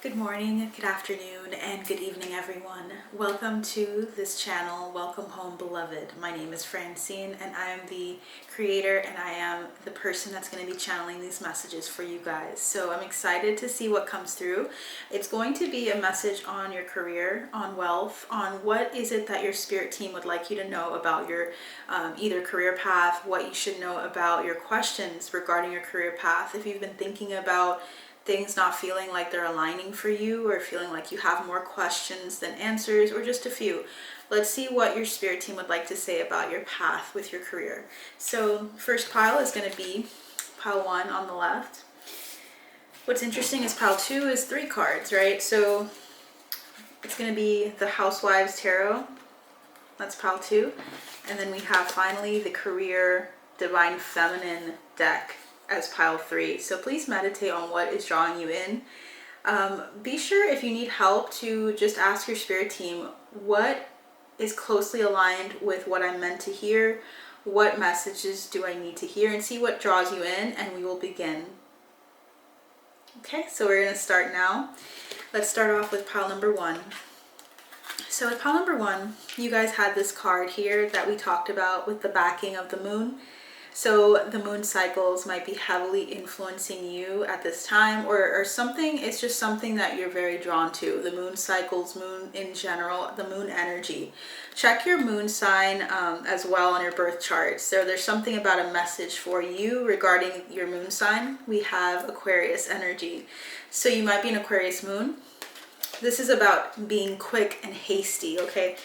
Good morning, good afternoon, and good evening, everyone. Welcome to this channel. Welcome home, beloved. My name is Francine, and I am the creator, and I am the person that's going to be channeling these messages for you guys. So I'm excited to see what comes through. It's going to be a message on your career, on wealth, on what is it that your spirit team would like you to know about your either career path, what you should know about your questions regarding your career path. If you've been thinking about things not feeling like they're aligning for you, or feeling like you have more questions than answers, or just a few. Let's see what your spirit team would like to say about your path with your career. So first pile is going to be pile 1 on the left. What's interesting is pile 2 is 3 cards, right? So it's going to be the Housewives Tarot. That's pile 2. And then we have finally the Career Divine Feminine deck as pile 3. So please meditate on what is drawing you in. Be sure, if you need help, to just ask your spirit team what is closely aligned with what I'm meant to hear, what messages do I need to hear, and see what draws you in, and we will begin. Okay, so we're going to start now. Let's start off with pile number 1. So with pile number 1, you guys had this card here that we talked about with the backing of the moon. So the moon cycles might be heavily influencing you at this time, or something. It's just something that you're very drawn to. The moon cycles, moon in general, the moon energy. Check your moon sign as well on your birth chart. So there's something about a message for you regarding your moon sign. We have Aquarius energy. So you might be an Aquarius moon. This is about being quick and hasty, okay?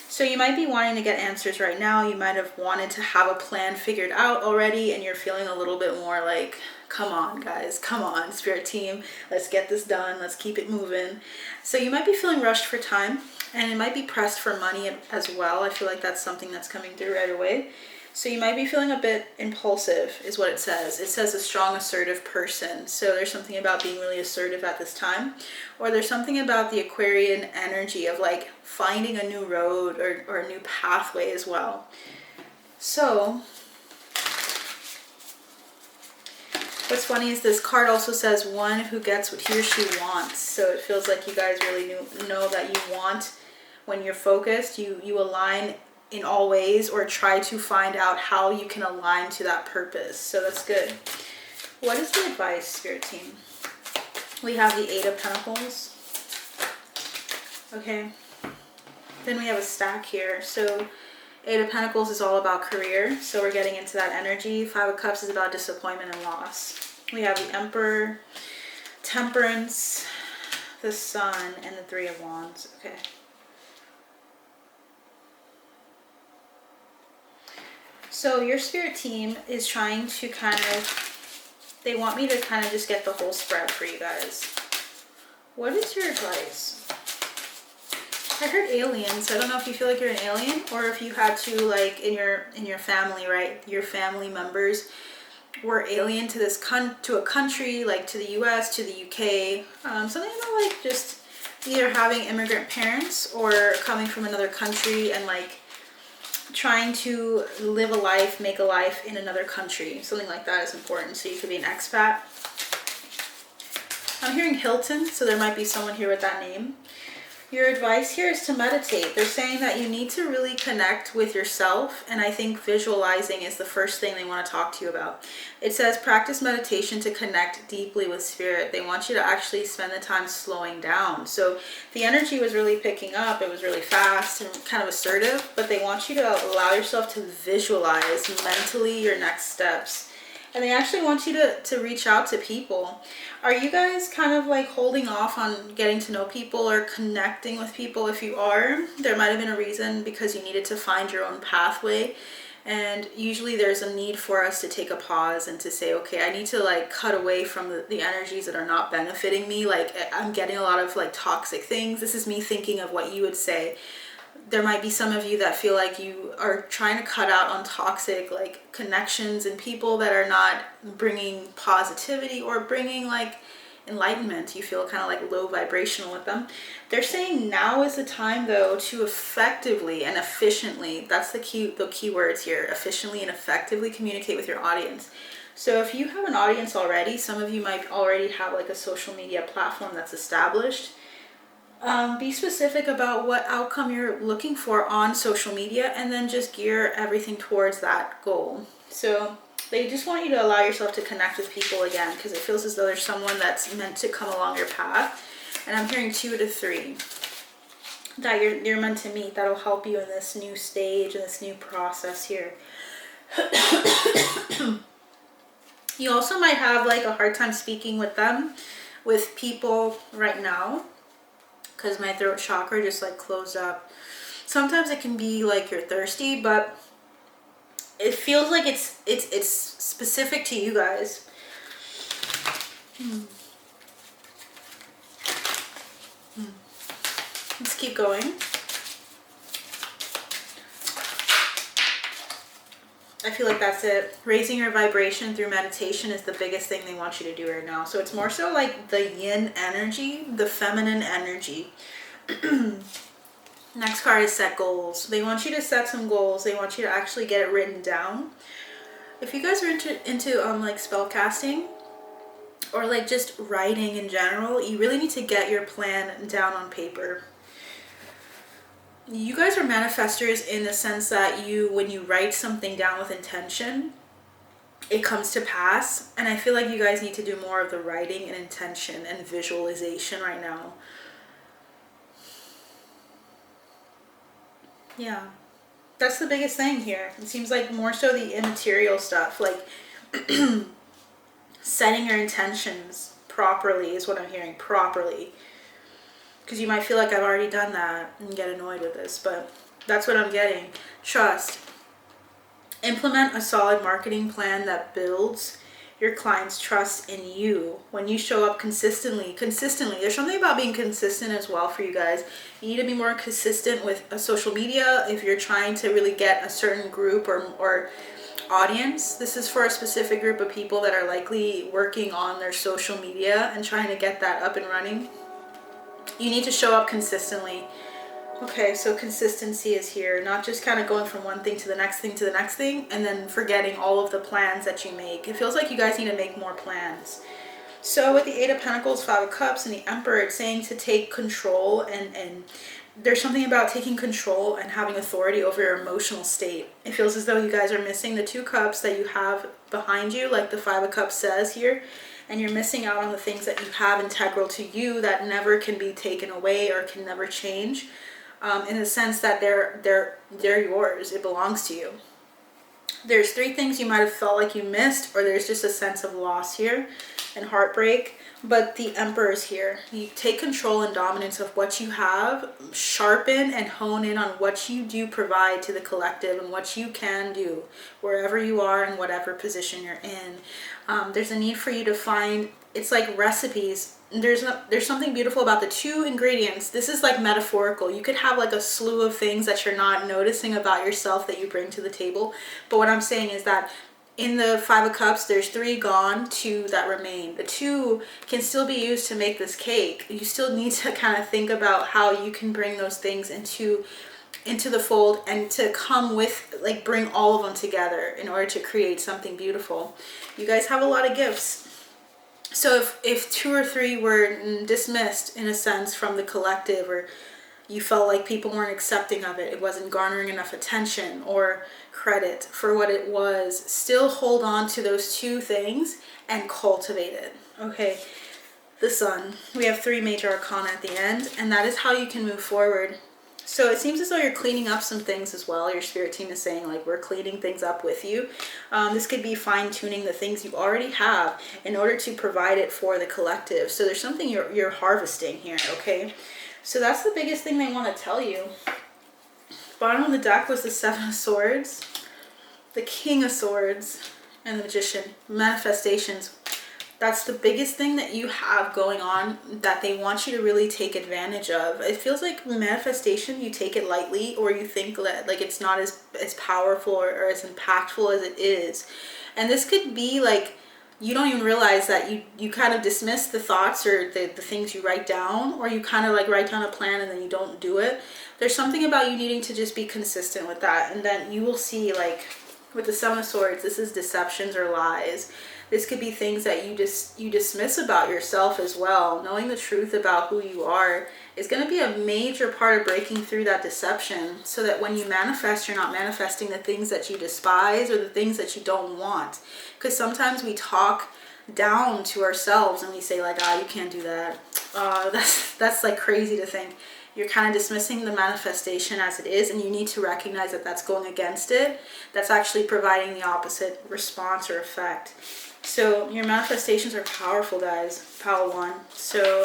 So you might be wanting to get answers right now. You might have wanted to have a plan figured out already, and you're feeling a little bit more like, come on guys, come on spirit team, let's get this done, let's keep it moving. So you might be feeling rushed for time, and it might be pressed for money as well. I feel like that's something that's coming through right away. So you might be feeling a bit impulsive is what it says. It says a strong, assertive person. So there's something about being really assertive at this time. Or there's something about the Aquarian energy of like finding a new road or a new pathway as well. So what's funny is this card also says one who gets what he or she wants. So it feels like you guys really know that you want, when you're focused, you align in all ways, or try to find out how you can align to that purpose. So that's good. What is the advice, spirit team? We have the 8 of Pentacles. Okay. Then we have a stack here. So 8 of Pentacles is all about career. So we're getting into that energy. 5 of Cups is about disappointment and loss. We have the Emperor, Temperance, the Sun, and the 3 of Wands. Okay. So your spirit team is trying to they want me to kind of just get the whole spread for you guys. What is your advice? I heard aliens. I don't know if you feel like you're an alien, or if you had to, like, in your family, right? Your family members were alien to to a country, like to the US, to the UK. Something about like just either having immigrant parents or coming from another country and like trying to live a life, make a life in another country. Something like that is important. So you could be an expat. I'm hearing Hilton, so there might be someone here with that name. Your advice here is to meditate. They're saying that you need to really connect with yourself, and I think visualizing is the first thing they want to talk to you about. It says practice meditation to connect deeply with spirit. They want you to actually spend the time slowing down. So the energy was really picking up. It was really fast and kind of assertive, but they want you to allow yourself to visualize mentally your next steps. And they actually want you to reach out to people. Are you guys kind of like holding off on getting to know people or connecting with people? If you are, there might have been a reason, because you needed to find your own pathway. And usually there's a need for us to take a pause and to say, okay, I need to like cut away from the energies that are not benefiting me. Like I'm getting a lot of like toxic things. This is me thinking of what you would say. There might be some of you that feel like you are trying to cut out on toxic like connections and people that are not bringing positivity or bringing like enlightenment. You feel kind of like low vibrational with them. They're saying now is the time though to effectively and efficiently, that's the key words here, efficiently and effectively communicate with your audience. So if you have an audience already, some of you might already have like a social media platform that's established. Be specific about what outcome you're looking for on social media, and then just gear everything towards that goal. So they just want you to allow yourself to connect with people again, because it feels as though there's someone that's meant to come along your path. And I'm hearing 2 to 3 that you're meant to meet, that'll help you in this new stage, in this new process here. You also might have like a hard time speaking with them, with people right now, because my throat chakra just like closed up. Sometimes it can be like you're thirsty, but it feels like it's specific to you guys. Let's keep going. I feel like that's it. Raising your vibration through meditation is the biggest thing they want you to do right now. So it's more so like the yin energy, the feminine energy. Next card is set goals. They want you to set some goals. They want you to actually get it written down. If you guys are into like spell casting or like just writing in general, you really need to get your plan down on paper. You guys are manifestors in the sense that when you write something down with intention, it comes to pass. And I feel like you guys need to do more of the writing and intention and visualization right now. Yeah, that's the biggest thing here. It seems like more so the immaterial stuff, like setting your intentions properly is what I'm hearing, properly. Because you might feel like I've already done that and get annoyed with this, but that's what I'm getting. Trust. Implement a solid marketing plan that builds your clients' trust in you when you show up consistently. There's something about being consistent as well for you guys. You need to be more consistent with social media if you're trying to really get a certain group or audience. This is for a specific group of people that are likely working on their social media and trying to get that up and running. You need to show up consistently. Okay, so consistency is here, not just kind of going from one thing to the next thing to the next thing and then forgetting all of the plans that you make. It feels like you guys need to make more plans. So with the 8 of Pentacles, 5 of Cups, and the Emperor, it's saying to take control, and there's something about taking control and having authority over your emotional state. It feels as though you guys are missing the 2 cups that you have behind you, like the 5 of Cups says here. And you're missing out on the things that you have integral to you that never can be taken away or can never change, in the sense that they're yours. It belongs to you. There's 3 things you might have felt like you missed, or there's just a sense of loss here and heartbreak. But the Emperor is here. You take control and dominance of what you have, sharpen and hone in on what you do provide to the collective and what you can do wherever you are and whatever position you're in. There's a need for you to find, it's like recipes. There's something beautiful about the 2 ingredients. This is like metaphorical. You could have like a slew of things that you're not noticing about yourself that you bring to the table. But what I'm saying is that in the 5 of Cups, there's 3 gone, 2 that remain. The 2 can still be used to make this cake. You still need to kind of think about how you can bring those things into the fold and to come with, like, bring all of them together in order to create something beautiful. You guys have a lot of gifts. So if 2 or 3 were dismissed in a sense from the collective, or you felt like people weren't accepting of it, it wasn't garnering enough attention or credit for what it was, still hold on to those 2 things and cultivate it. Okay, the Sun. We have 3 major arcana at the end, and that is how you can move forward. So it seems as though you're cleaning up some things as well. Your spirit team is saying, like, we're cleaning things up with you. This could be fine-tuning the things you already have in order to provide it for the collective. So there's something you're harvesting here, okay? So that's the biggest thing they want to tell you. Bottom of the deck was the 7 of Swords, the King of Swords, and the Magician. Manifestations. That's the biggest thing that you have going on that they want you to really take advantage of. It feels like manifestation, you take it lightly, or you think that like it's not as powerful or as impactful as it is. And this could be like, you don't even realize that you kind of dismiss the thoughts or the things you write down, or you kind of like write down a plan and then you don't do it. There's something about you needing to just be consistent with that, and then you will see like With the Seven of Swords, this is deceptions or lies. This could be things that you dismiss about yourself as well. Knowing the truth about who you are is going to be a major part of breaking through that deception, so that when you manifest, you're not manifesting the things that you despise or the things that you don't want. Because sometimes we talk down to ourselves and we say like, you can't do that. That's like crazy to think. You're kind of dismissing the manifestation as it is, and you need to recognize that that's going against it. That's actually providing the opposite response or effect. So your manifestations are powerful, guys. Power 1. So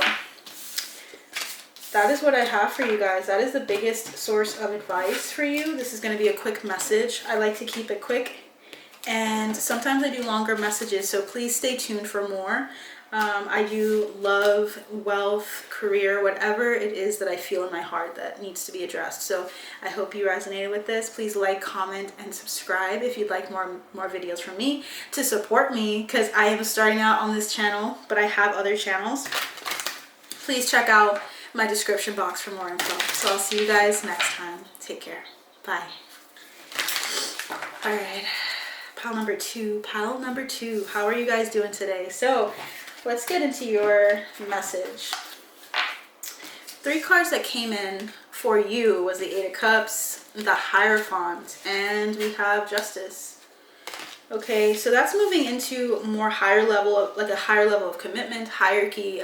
that is what I have for you guys. That is the biggest source of advice for you. This is going to be a quick message. I like to keep it quick, and sometimes I do longer messages, so please stay tuned for more. I do love, wealth, career, whatever it is that I feel in my heart that needs to be addressed. So I hope you resonated with this. Please like, comment, and subscribe if you'd like more videos from me to support me, because I am starting out on this channel, but I have other channels. Please check out my description box for more info. So I'll see you guys next time. Take care. Bye. All right. Pile number 2. Pile number 2. How are you guys doing today? So let's get into your message. 3 cards that came in for you was the 8 of Cups, the Hierophant, and we have Justice. Okay, so that's moving into more higher level of, like a higher level of commitment, hierarchy,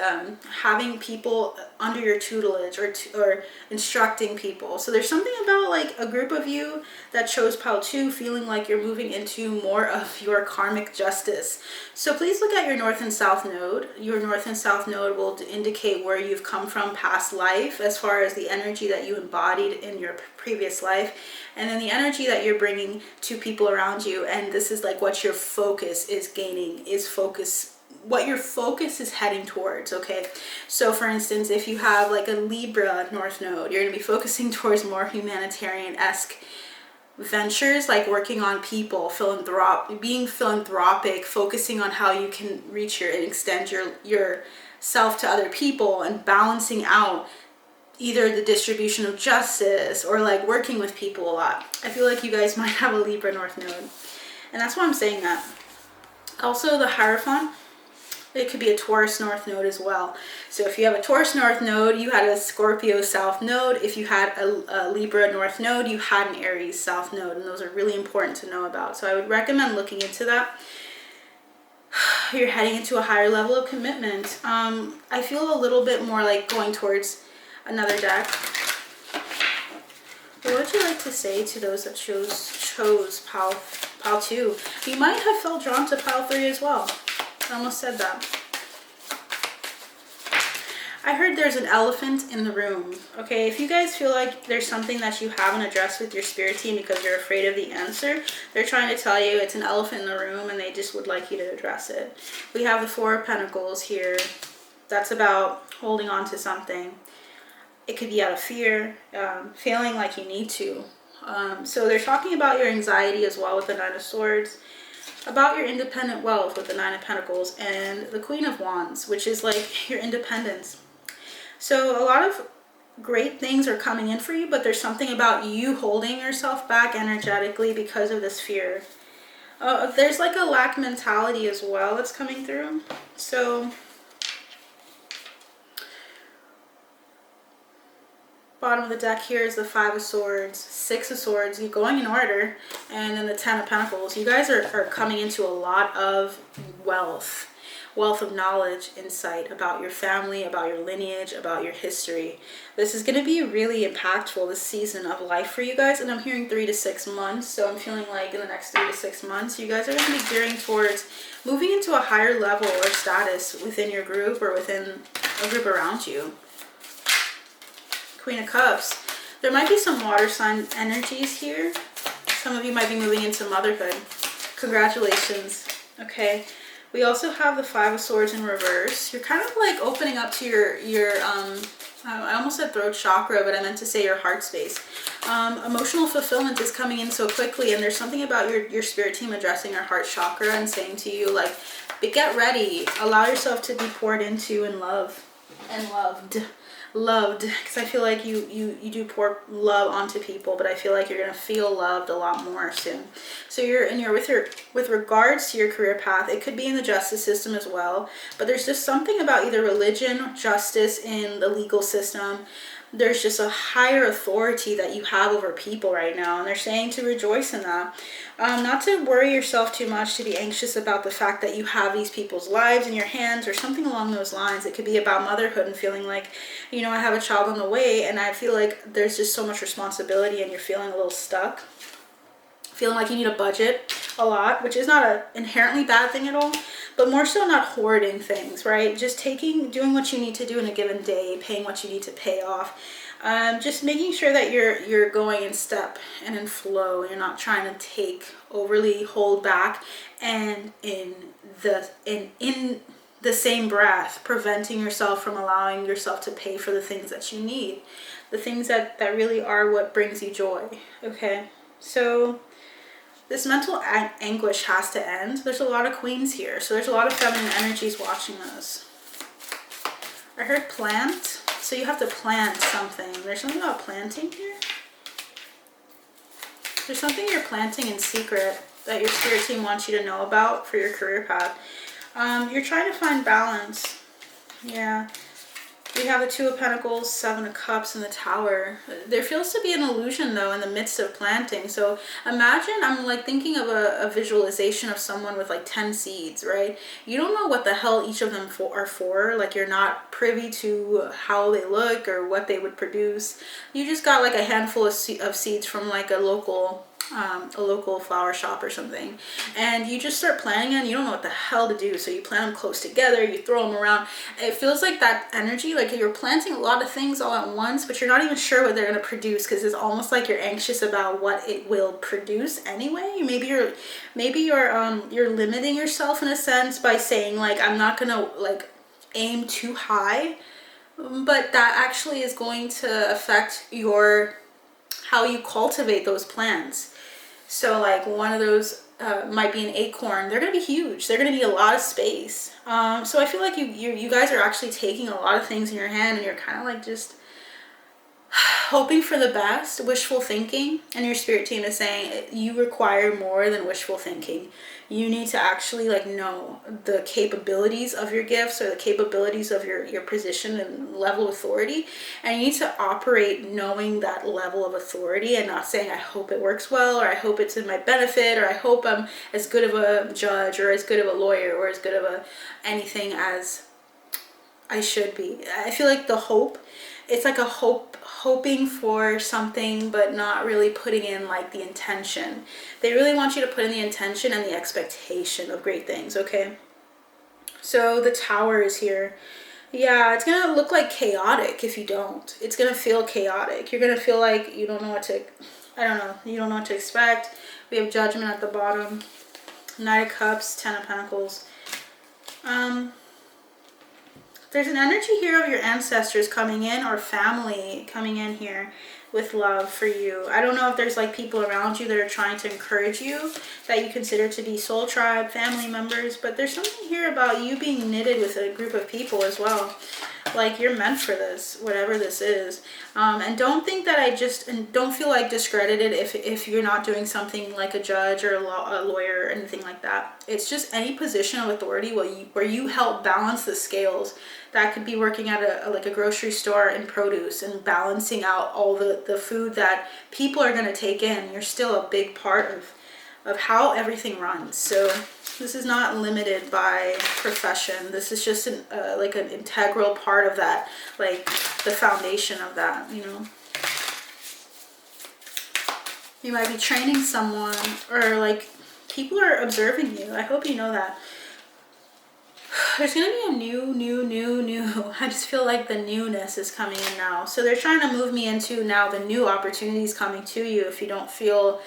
having people under your tutelage or instructing people. So there's something about like a group of you that chose pile 2 feeling like you're moving into more of your karmic justice. So please look at your north and south node. Your north and south node will indicate where you've come from past life, as far as the energy that you embodied in your previous life, and then the energy that you're bringing to people around you. And this is like what your focus is gaining, is focus, what your focus is heading towards. Okay, so for instance, if you have like a Libra north node, you're going to be focusing towards more humanitarian-esque ventures, like working on people, being philanthropic, focusing on how you can reach and extend yourself to other people, and balancing out either the distribution of justice or like working with people a lot. I feel like you guys might have a Libra north node, and that's why I'm saying that. Also, the Hierophant, it could be a Taurus north node as well. So if you have a Taurus north node, you had a Scorpio south node. If you had a Libra north node, you had an Aries south node, and those are really important to know about. So I would recommend looking into that. You're heading into a higher level of commitment. I feel a little bit more like going towards another deck. What would you like to say to those that chose pile 2? You might have felt drawn to pile 3 as well. I almost said that. I heard there's an elephant in the room. Okay, if you guys feel like there's something that you haven't addressed with your spirit team because you're afraid of the answer, they're trying to tell you it's an elephant in the room and they just would like you to address it. We have the 4 of Pentacles here. That's about holding on to something. It could be out of fear, feeling like you need to. So they're talking about your anxiety as well with the 9 of Swords, about your independent wealth with the 9 of Pentacles, and the Queen of Wands, which is like your independence. So a lot of great things are coming in for you, but there's something about you holding yourself back energetically because of this fear. There's like a lack mentality as well that's coming through. So bottom of the deck here is the 5 of Swords, 6 of Swords, you're going in order, and then the 10 of Pentacles. You guys are coming into a lot of wealth of knowledge, insight about your family, about your lineage, about your history. This is going to be really impactful, this season of life for you guys, and I'm hearing 3 to 6 months, so I'm feeling like in the next 3 to 6 months, you guys are going to be gearing towards moving into a higher level or status within your group or within a group around you. Queen of Cups. There might be some water sign energies here. Some of you might be moving into motherhood. Congratulations. Okay. We also have the 5 of Swords in reverse. You're kind of like opening up to your I almost said throat chakra, but I meant to say your heart space. Emotional fulfillment is coming in so quickly, and there's something about your spirit team addressing your heart chakra and saying to you, like, get ready. Allow yourself to be poured into in love. and loved, because I feel like you do pour love onto people, but I feel like you're gonna feel loved a lot more soon. So with regards to your career path, it could be in the justice system as well, but there's just something about either religion, justice, in the legal system. There's just a higher authority that you have over people right now, and they're saying to rejoice in that. Not to worry yourself too much, to be anxious about the fact that you have these people's lives in your hands or something along those lines. It could be about motherhood and feeling like, you know, I have a child on the way and I feel like there's just so much responsibility and you're feeling a little stuck. Feeling like you need a budget a lot, which is not an inherently bad thing at all, but more so not hoarding things, right? Just doing what you need to do in a given day, paying what you need to pay off. Just making sure that you're going in step and in flow. You're not trying to overly hold back, and in the same breath, preventing yourself from allowing yourself to pay for the things that you need, the things that really are what brings you joy. Okay, so this mental anguish has to end. There's a lot of queens here, so there's a lot of feminine energies watching us. I heard plant, so you have to plant something. There's something about planting here. There's something you're planting in secret that your spirit team wants you to know about for your career path. You're trying to find balance. Yeah. We have the Two of Pentacles, Seven of Cups, and the Tower. There feels to be an illusion, though, in the midst of planting. So imagine, I'm like thinking of a visualization of someone with like 10 seeds, right? You don't know what the hell each of them are for. Like, you're not privy to how they look or what they would produce. You just got like a handful of seeds from like a local flower shop or something, and you just start planting and you don't know what the hell to do, so you plant them close together, you throw them around. It feels like that energy, like you're planting a lot of things all at once, but you're not even sure what they're going to produce, because it's almost like you're anxious about what it will produce anyway. Maybe you're limiting yourself in a sense by saying like, I'm not gonna like aim too high, but that actually is going to affect how you cultivate those plants. So like one of those might be an acorn. They're going to be huge. They're going to need a lot of space. So I feel like you guys are actually taking a lot of things in your hand, and you're kind of like just hoping for the best, wishful thinking. And your spirit team is saying you require more than wishful thinking. You need to actually like know the capabilities of your gifts, or the capabilities of your position and level of authority, and you need to operate knowing that level of authority, and not saying I hope it works well, or I hope it's in my benefit, or I hope I'm as good of a judge or as good of a lawyer or as good of anything as I should be. I feel like the hope, it's like hoping for something but not really putting in like the intention. They really want you to put in the intention and the expectation of great things. Okay, so the Tower is here. Yeah, it's gonna look like chaotic if you don't. It's gonna feel chaotic. You're gonna feel like you don't know what to, I don't know, you don't know what to expect. We have Judgment at the bottom, Knight of Cups, Ten of Pentacles. There's an energy here of your ancestors coming in, or family coming in here with love for you. I don't know if there's like people around you that are trying to encourage you, that you consider to be soul tribe, family members, but there's something here about you being knitted with a group of people as well. Like you're meant for this, whatever this is. And don't think that and don't feel like discredited if you're not doing something like a judge or a lawyer or anything like that. It's just any position of authority where you help balance the scales. That could be working at a grocery store in produce and balancing out all the food that people are going to take in. You're still a big part of how everything runs. So this is not limited by profession. This is just like an integral part of that, like the foundation of that, you know. You might be training someone, or like people are observing you. I hope you know that. There's going to be a new. I just feel like the newness is coming in now. So they're trying to move me into now the new opportunities coming to you. If you don't feel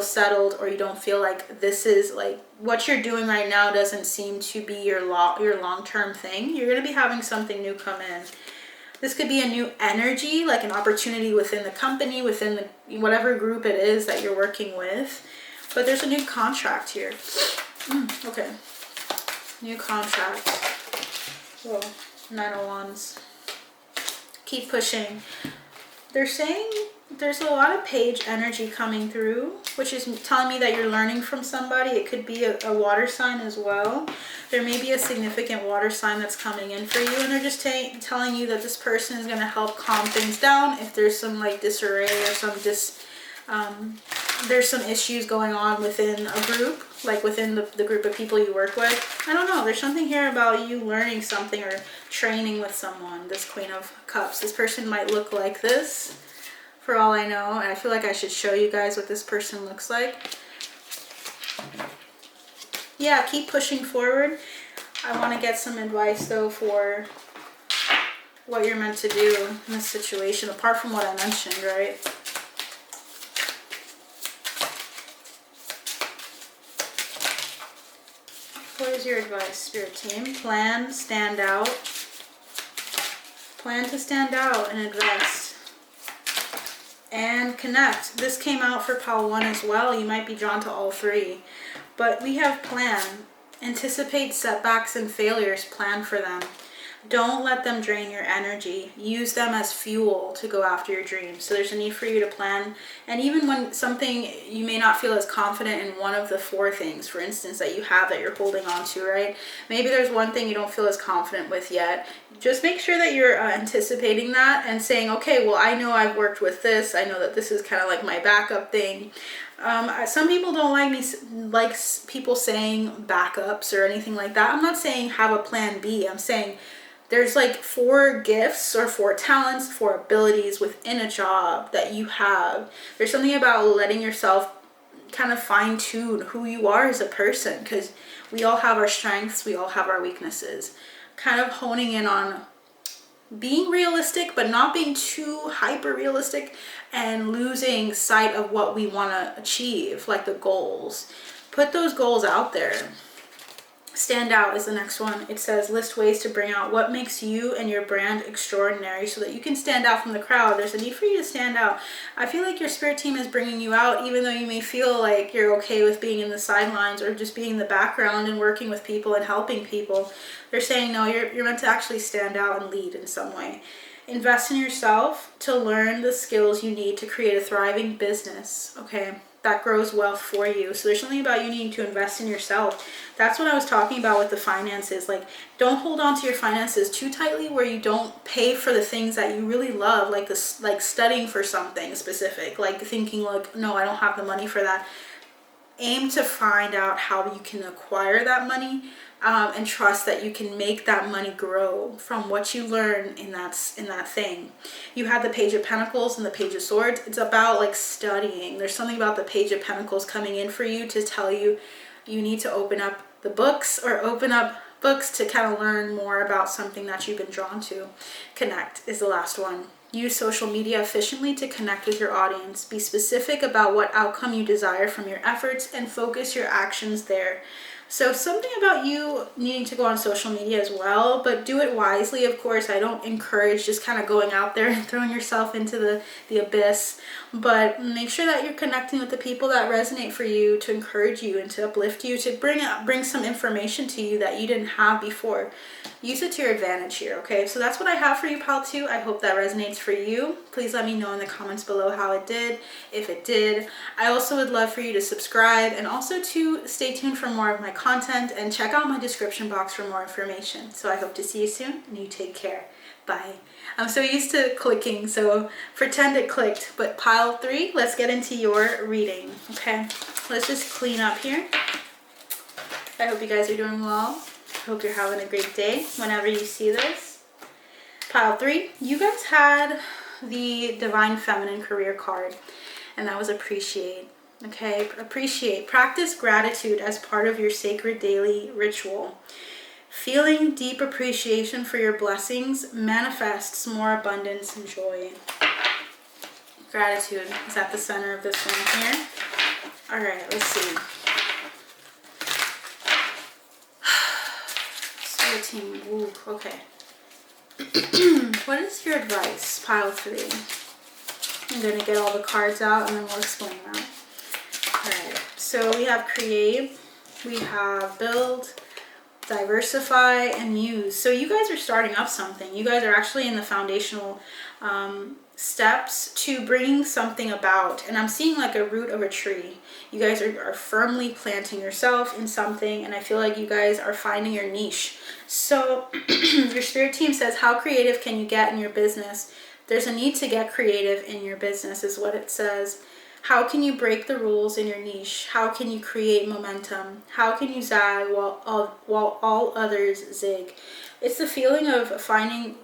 settled, or you don't feel like this is like what you're doing right now doesn't seem to be your long-term thing, you're going to be having something new come in. This could be a new energy, like an opportunity within the company, within whatever group it is that you're working with. But there's a new contract here. Okay. New contract. Whoa. Nine of Wands. Keep pushing. They're saying there's a lot of page energy coming through, which is telling me that you're learning from somebody. It could be a water sign as well. There may be a significant water sign that's coming in for you, and they're just telling you that this person is going to help calm things down if there's some like disarray or some there's some issues going on within a group, like within the group of people you work with. I don't know, there's something here about you learning something or training with someone. This Queen of Cups, this person might look like this for all I know, and I feel like I should show you guys what this person looks like. Yeah, keep pushing forward. I want to get some advice though for what you're meant to do in this situation, apart from what I mentioned, right? What is your advice, Spirit Team? Plan, stand out. Plan to stand out and invest. And connect. This came out for pile 1 as well. You might be drawn to all 3. But we have plan. Anticipate setbacks and failures. Plan for them. Don't let them drain your energy. Use them as fuel to go after your dreams. So there's a need for you to plan. And even when something, you may not feel as confident in one of the 4 things, for instance, that you have that you're holding on to, right? Maybe there's one thing you don't feel as confident with yet. Just make sure that you're anticipating that and saying, okay, well, I know I've worked with this. I know that this is kind of like my backup thing. Some people don't like people saying backups or anything like that. I'm not saying have a plan B. I'm saying there's like 4 gifts or 4 talents, 4 abilities within a job that you have. There's something about letting yourself kind of fine tune who you are as a person, because we all have our strengths, we all have our weaknesses. Kind of honing in on being realistic, but not being too hyper realistic and losing sight of what we want to achieve, like the goals. Put those goals out there. Stand out is the next one. It says list ways to bring out what makes you and your brand extraordinary so that you can stand out from the crowd. There's a need for you to stand out. I feel like your spirit team is bringing you out, even though you may feel like you're okay with being in the sidelines or just being in the background and working with people and helping people. They're saying no, you're meant to actually stand out and lead in some way. Invest in yourself to learn the skills you need to create a thriving business, okay, that grows wealth for you. So there's something about you needing to invest in yourself. That's what I was talking about with the finances. Like, don't hold on to your finances too tightly where you don't pay for the things that you really love, like this, like studying for something specific, like thinking like, no, I don't have the money for that. Aim to find out how you can acquire that money, and trust that you can make that money grow from what you learn in that thing. You have the Page of Pentacles and the Page of Swords. It's about like studying. There's something about the Page of Pentacles coming in for you to tell you you need to open up the books or open up books to kind of learn more about something that you've been drawn to. Connect is the last one. Use social media efficiently to connect with your audience. Be specific about what outcome you desire from your efforts and focus your actions there. So something about you needing to go on social media as well, but do it wisely, of course. I don't encourage just kind of going out there and throwing yourself into the abyss, but make sure that you're connecting with the people that resonate for you, to encourage you and to uplift you, to bring some information to you that you didn't have before. Use it to your advantage here, okay? So that's what I have for you, pile 2. I hope that resonates for you. Please let me know in the comments below how it did, if it did. I also would love for you to subscribe and also to stay tuned for more of my content and check out my description box for more information. So I hope to see you soon, and you take care. Bye. I'm so used to clicking, so pretend it clicked. But pile 3, let's get into your reading, okay? Let's just clean up here. I hope you guys are doing well. I hope you're having a great day whenever you see this. Pile 3, you guys had the Divine Feminine Career card, and that was appreciate. Okay, appreciate. Practice gratitude as part of your sacred daily ritual. Feeling deep appreciation for your blessings manifests more abundance and joy. Gratitude is at the center of this one here. All right, let's see. Team. Ooh, okay. What is your advice, pile 3? I'm going to get all the cards out and then we'll explain that. Alright, so we have create, we have build, diversify and use. So you guys are starting up something. You guys are actually in the foundational steps to bringing something about. And I'm seeing like a root of a tree. You guys are firmly planting yourself in something, and I feel like you guys are finding your niche. So your spirit team says, how creative can you get in your business? There's a need to get creative in your business is what it says. How can you break the rules in your niche? How can you create momentum? How can you zag while all others zig? It's the feeling of finding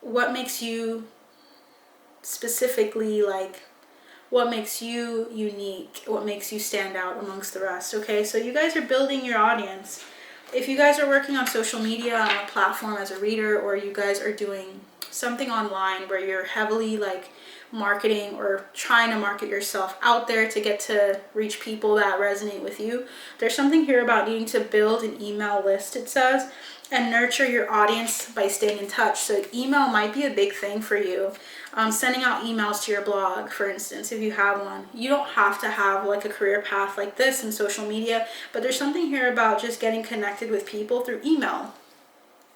what makes you specifically, like what makes you unique, what makes you stand out amongst the rest. Okay, so you guys are building your audience. If you guys are working on social media on a platform as a reader, or you guys are doing something online where you're heavily like marketing or trying to market yourself out there to get to reach people that resonate with you, there's something here about needing to build an email list, it says, and nurture your audience by staying in touch. So email might be a big thing for you. Sending out emails to your blog, for instance, if you have one. You don't have to have like a career path like this in social media, but there's something here about just getting connected with people through email,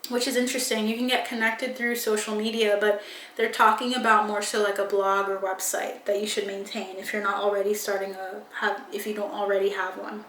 which is interesting. You can get connected through social media, but they're talking about more so like a blog or website that you should maintain if you're not already if you don't already have one.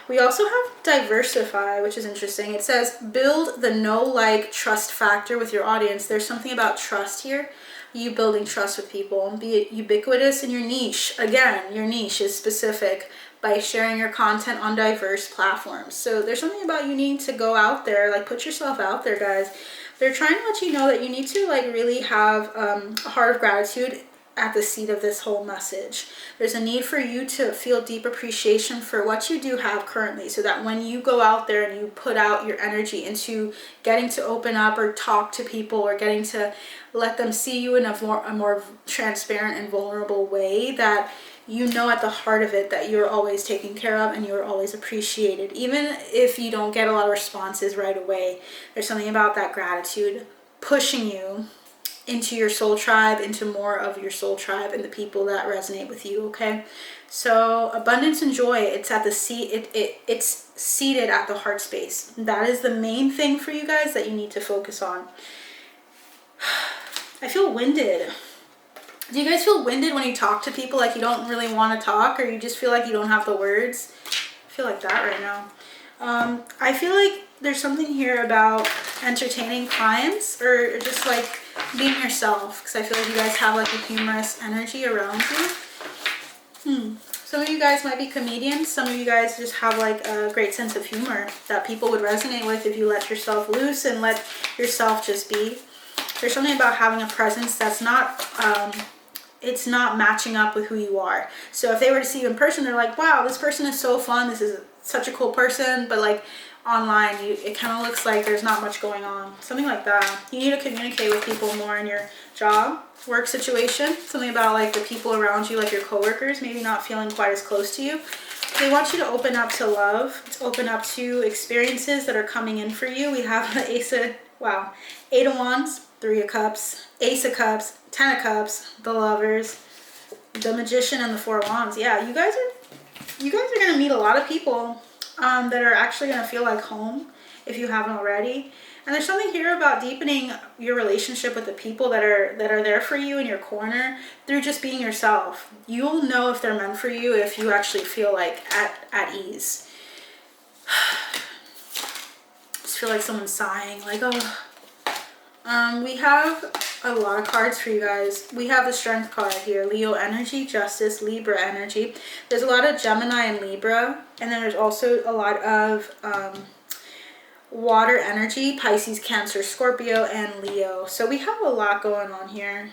We also have diversify, which is interesting. It says build the know, like, trust factor with your audience. There's something about trust here. You building trust with people. Be ubiquitous in your niche. Again, your niche is specific by sharing your content on diverse platforms. So there's something about you needing to go out there, like put yourself out there, guys. They're trying to let you know that you need to like really have a heart of gratitude at the seat of this whole message. There's a need for you to feel deep appreciation for what you do have currently, so that when you go out there and you put out your energy into getting to open up or talk to people, or getting to let them see you in a more transparent and vulnerable way, that you know at the heart of it that you're always taken care of and you're always appreciated. Even if you don't get a lot of responses right away, there's something about that gratitude pushing you into your soul tribe, into more of your soul tribe and the people that resonate with you. Okay, so abundance and joy, it's at the seat, it's seated at the heart space. That is the main thing for you guys that you need to focus on. I feel winded. Do you guys feel winded when you talk to people, like you don't really want to talk, or you just feel like you don't have the words? I feel like that right now. I feel like there's something here about entertaining clients, or just like being yourself, because I feel like you guys have like a humorous energy around you. Some of you guys might be comedians. Some of you guys just have like a great sense of humor that people would resonate with if you let yourself loose and let yourself just be. There's something about having a presence that's not it's not matching up with who you are. So if they were to see you in person, they're like, wow, this person is so fun, this is such a cool person, but like online, it kind of looks like there's not much going on. Something like that. You need to communicate with people more in your job, work situation. Something about like the people around you, like your coworkers, maybe not feeling quite as close to you. They want you to open up to love, to open up to experiences that are coming in for you. We have the Eight of Wands, Three of Cups, Ace of Cups, Ten of Cups, the Lovers, the Magician, and the Four of Wands. Yeah, you guys are gonna meet a lot of people that are actually gonna feel like home if you haven't already. And there's something here about deepening your relationship with the people that are there for you in your corner through just being yourself. You'll know if they're meant for you if you actually feel like at ease. Just feel like someone's sighing, like, oh. We have a lot of cards for you guys. We have the Strength card here. Leo energy, Justice, Libra energy. There's a lot of Gemini and Libra. And then there's also a lot of water energy, Pisces, Cancer, Scorpio, and Leo. So we have a lot going on here.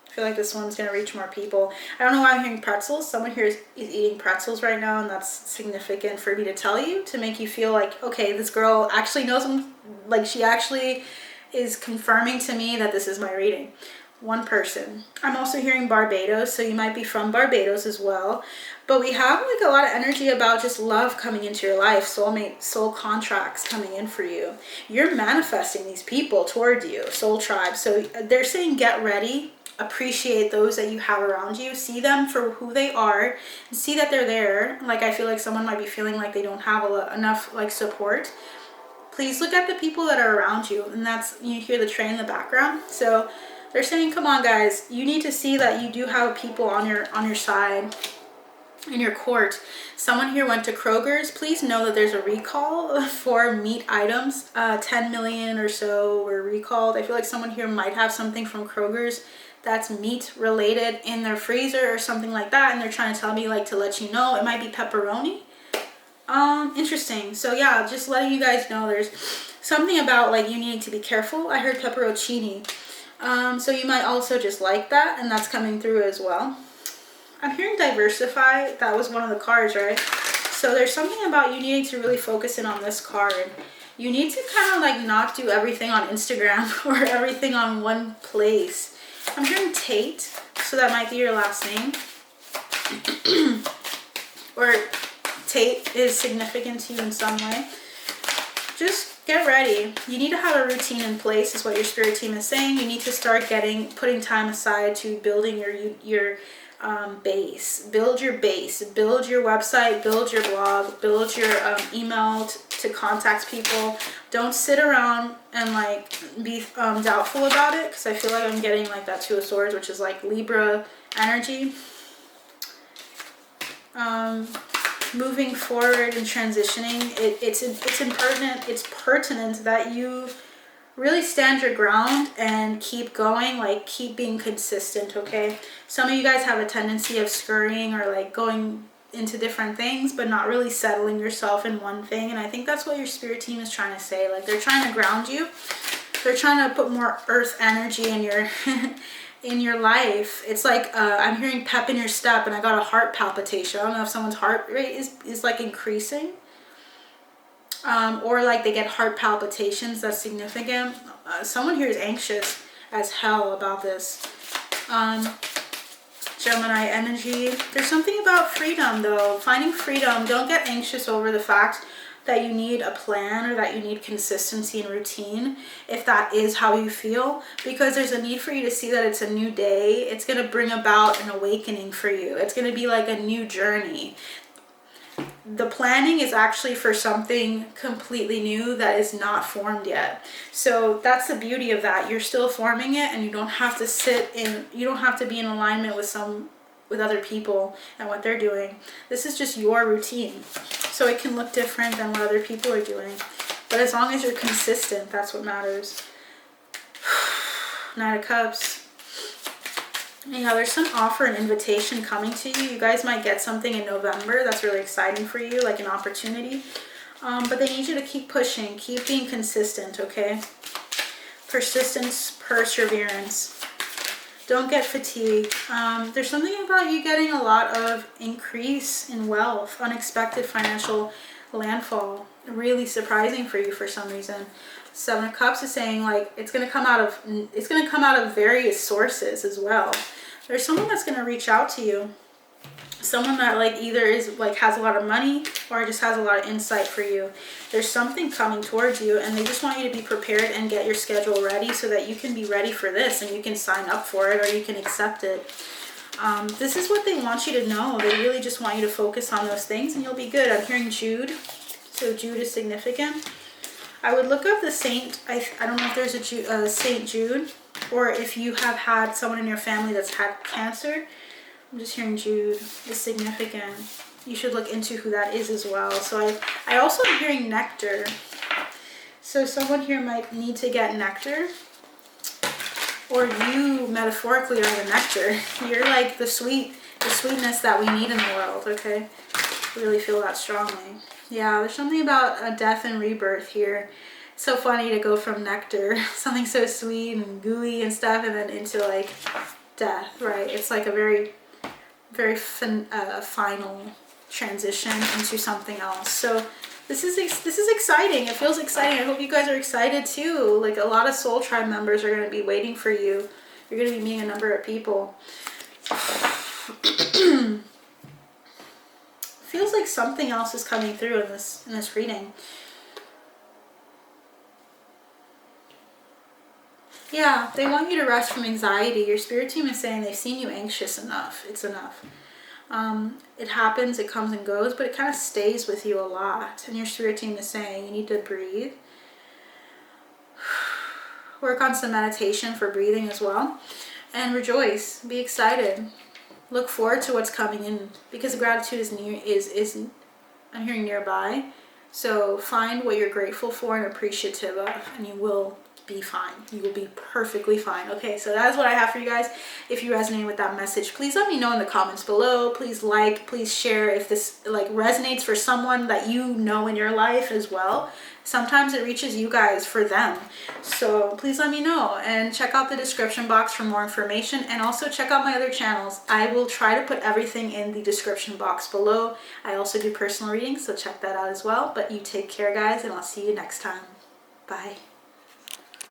I feel like this one's going to reach more people. I don't know why I'm hearing pretzels. Someone here is eating pretzels right now, and that's significant for me to tell you, to make you feel like, okay, this girl actually knows them. Like, she actually is confirming to me that this is my reading. One person. I'm also hearing Barbados, so you might be from Barbados as well. But we have like a lot of energy about just love coming into your life, soulmate, soul contracts coming in for you. You're manifesting these people toward you, soul tribe. So they're saying get ready, appreciate those that you have around you, see them for who they are, and see that they're there. Like, I feel like someone might be feeling like they don't have enough like support. please look at the people that are around you. And that's, you hear the train in the background. So they're saying, come on guys, you need to see that you do have people on your side, in your court. Someone here went to Kroger's. Please know that there's a recall for meat items. 10 million or so were recalled. I feel like someone here might have something from Kroger's that's meat related in their freezer or something like that, and they're trying to tell me like to let you know. It might be pepperoni. Interesting. So yeah, just letting you guys know there's something about like you needing to be careful. I heard pepperoncini. So you might also just like that, and that's coming through as well. I'm hearing diversify. That was one of the cards, right? So there's something about you needing to really focus in on this card. You need to kind of like not do everything on Instagram or everything on one place. I'm hearing Tate, so that might be your last name. Or Tate is significant to you in some way. Just get ready. You need to have a routine in place, is what your spirit team is saying. You need to start putting time aside to building your base. Build your base. Build your website. Build your blog. Build your email to contact people. Don't sit around and like be doubtful about it, because I feel like I'm getting like that Two of Swords, which is like Libra energy. Moving forward and transitioning, it's pertinent that you really stand your ground and keep going, like keep being consistent, okay? Some of you guys have a tendency of scurrying or like going into different things, but not really settling yourself in one thing. And I think that's what your spirit team is trying to say. Like they're trying to ground you. They're trying to put more earth energy in your in your life. It's like I'm hearing pep in your step, and I got a heart palpitation. I don't know if someone's heart rate is like increasing, or like they get heart palpitations. That's significant. Someone here is anxious as hell about this. Gemini energy. There's something about freedom though. Finding freedom. Don't get anxious over the fact that you need a plan or that you need consistency and routine, if that is how you feel, because there's a need for you to see that it's a new day. It's going to bring about an awakening for you. It's going to be like a new journey. The planning is actually for something completely new that is not formed yet. So that's the beauty of that. You're still forming it, and you don't have to you don't have to be in alignment with other people and what they're doing. This is just your routine. So it can look different than what other people are doing. But as long as you're consistent, that's what matters. Knight of Cups. Yeah, there's some offer and invitation coming to you. You guys might get something in November that's really exciting for you, like an opportunity. But they need you to keep pushing, keep being consistent, okay? Persistence, perseverance. Don't get fatigued. There's something about you getting a lot of increase in wealth, unexpected financial landfall. Really surprising for you for some reason. Seven of Cups is saying like it's gonna come out of various sources as well. There's someone that's gonna reach out to you. Someone that like either is like has a lot of money or just has a lot of insight for you. There's something coming towards you, and they just want you to be prepared and get your schedule ready so that you can be ready for this and you can sign up for it or you can accept it. This is what they want you to know. They really just want you to focus on those things and you'll be good. I'm hearing Jude. So Jude is significant. I would look up the saint. I don't know if there's a Saint Jude, or if you have had someone in your family that's had cancer. I'm just hearing Jude is significant. You should look into who that is as well. So I also am hearing nectar. So someone here might need to get nectar, or you metaphorically are the nectar. You're like the sweetness that we need in the world, okay? Really feel that strongly. Yeah, there's something about a death and rebirth here. It's so funny to go from nectar, something so sweet and gooey and stuff, and then into like death, right? It's like a very final transition into something else. So this is exciting. It feels exciting. I hope you guys are excited too. Like a lot of soul tribe members are going to be waiting for you. You're going to be meeting a number of people. Feels like something else is coming through in this reading. Yeah, they want you to rest from anxiety. Your spirit team is saying they've seen you anxious enough. It's enough. It happens, it comes and goes, but it kind of stays with you a lot. And your spirit team is saying you need to breathe. work on some meditation for breathing as well. And rejoice, be excited, look forward to what's coming in, because gratitude is I'm hearing nearby. So find what you're grateful for and appreciative of, and you will be fine. You will be perfectly fine. Okay, so that is what I have for you guys. If you resonate with that message, please let me know in the comments below. Please like, please share if this like resonates for someone that you know in your life as well. Sometimes it reaches you guys for them. So please let me know, and check out the description box for more information, and also check out my other channels. I will try to put everything in the description box below. I also do personal readings, so check that out as well. But you take care, guys, and I'll see you next time. Bye.